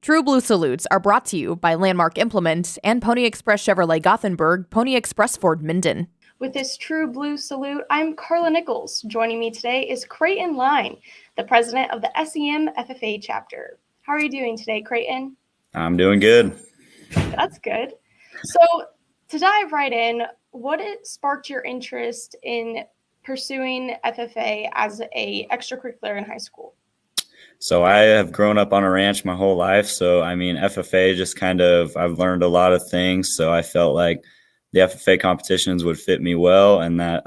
True Blue Salutes are brought to you by Landmark Implement and Pony Express Chevrolet Gothenburg, Pony Express Ford Minden. With this True Blue Salute, I'm Carla Nichols. Joining me today is Creyton Line, the president of the SEM FFA Chapter. How are you doing today, Creyton? I'm doing good. That's good. So to dive right in, what sparked your interest in pursuing FFA as a extracurricular in high school? So I have grown up on a ranch my whole life. So, FFA just I've learned a lot of things. So I felt like the FFA competitions would fit me well and that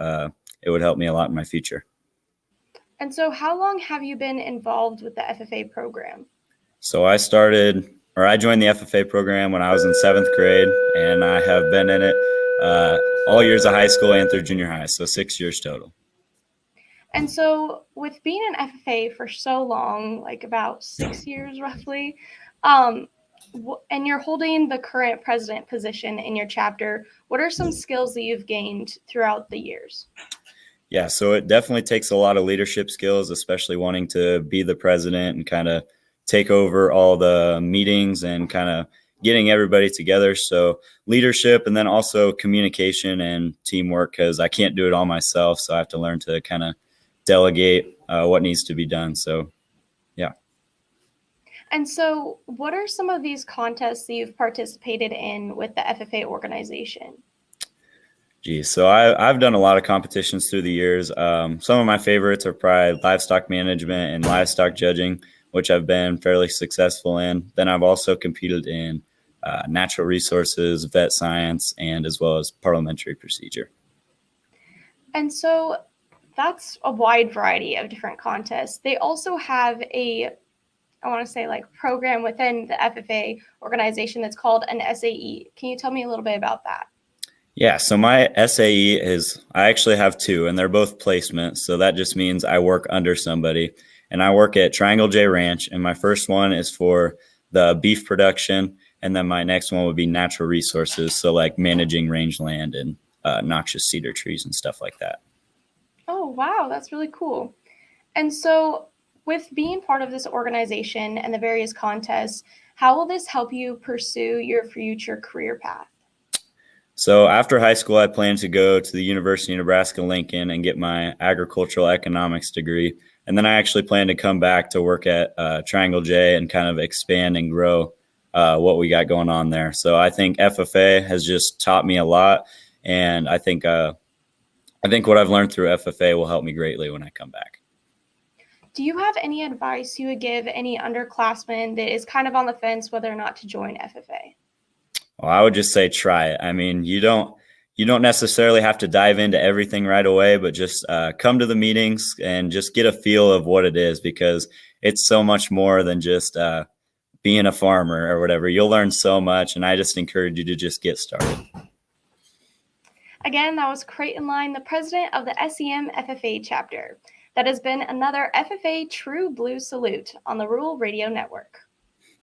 it would help me a lot in my future. And so how long have you been involved with the FFA program? So I joined the FFA program when I was in 7th grade, and I have been in it all years of high school and through junior high, so 6 years total. And so with being an FFA for so long, like about 6 years roughly, and you're holding the current president position in your chapter, what are some skills that you've gained throughout the years? Yeah, so it definitely takes a lot of leadership skills, especially wanting to be the president and kind of take over all the meetings and kind of getting everybody together. So leadership, and then also communication and teamwork, because I can't do it all myself. So I have to learn to kind of delegate what needs to be done. So, yeah. And so what are some of these contests that you've participated in with the FFA organization? So I've done a lot of competitions through the years. Some of my favorites are probably livestock management and livestock judging, which I've been fairly successful in. Then I've also competed in natural resources, vet science, and as well as parliamentary procedure. And so that's a wide variety of different contests. They also have program within the FFA organization that's called an SAE. Can you tell me a little bit about that? Yeah, so my SAE I actually have two, and they're both placements. So that just means I work under somebody. And I work at Triangle J Ranch, and my first one is for the beef production, and then my next one would be natural resources, so like managing rangeland and noxious cedar trees and stuff like that. Oh, wow, that's really cool. And so with being part of this organization and the various contests, how will this help you pursue your future career path? So after high school, I plan to go to the University of Nebraska, Lincoln, and get my agricultural economics degree. And then I actually plan to come back to work at Triangle J and kind of expand and grow what we got going on there. So I think FFA has just taught me a lot. And I think what I've learned through FFA will help me greatly when I come back. Do you have any advice you would give any underclassman that is kind of on the fence whether or not to join FFA? Well, I would just say try it. I mean, you don't necessarily have to dive into everything right away, but just come to the meetings and just get a feel of what it is, because it's so much more than just being a farmer or whatever. You'll learn so much, and I just encourage you to just get started. Again, that was Creyton Line, the president of the SEM FFA chapter. That has been another FFA True Blue Salute on the Rural Radio Network.